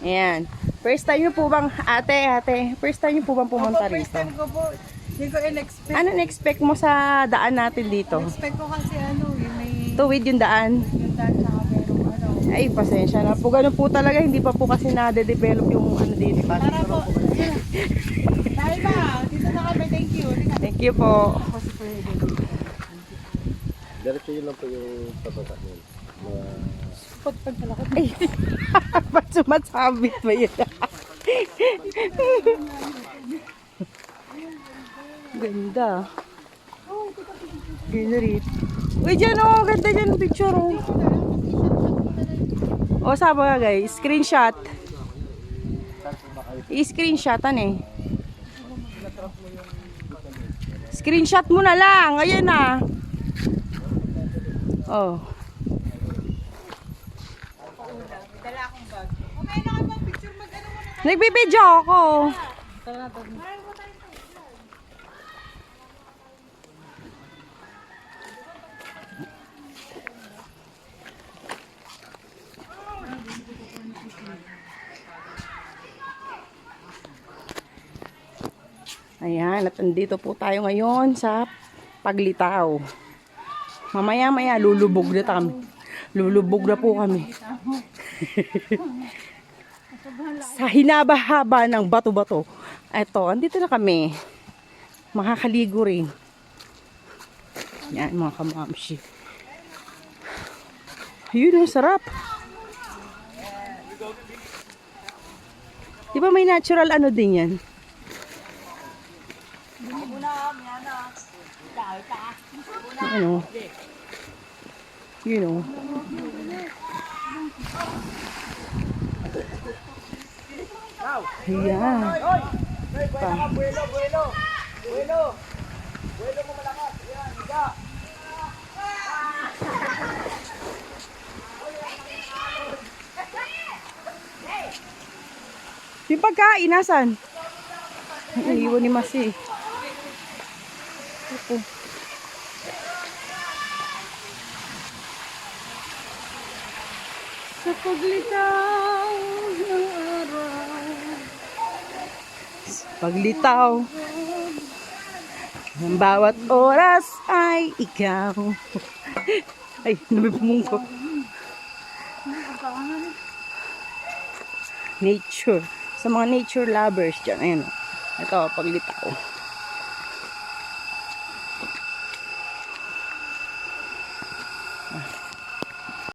Ayan. First time niyo po bang, ate, first time niyo po bang pumunta Opo, first rito? time ko po. Hindi ko in-expect. Ano na-expect mo sa daan natin dito? Expect ko kasi yung may Tuwid yung daan. yung daan tsaka merong Ay, pasensya na po. Ganun po talaga, hindi pa po kasi na-develop yung ano dito. Para po. Dahil ba? Dito na kami. Thank you. Thank you po. Diretso yun lang po yung pababa niyan. Pag palakot. Ay, ba't sumasabit ba yun? Ganda. Ganda rin. Uy, dyan o. Ganda dyan ang picture o. O, sabi ka guys. Screenshot. I-screenshotan eh. Screenshot mo na lang. Ayan na. Oh. Dala akong bag. Okay na kayo picture mag-ano mo na. Nagbibideo ako. Tara na. Ayan, at andito po tayo ngayon sa Paglitaw. Mamaya-maya, lulubog na kami. Lulubog na po kami. Sa hinaba-haba ng bato-bato. Eto, andito na kami. Makakaligo rin. Yan, mga kamamshi. Yun, ang sarap. Di ba may natural ano din yan? Ano? You know. Ayan. Yung pagkain, nasan? Ay, iwan ni Masi. Ito. Sa paglitaw ng araw. Sa paglitaw. Ang bawat oras ay ikaw. Ay, nabibumong ko. Nature. Sa mga nature lovers dyan. Ayan. Ito, paglitaw.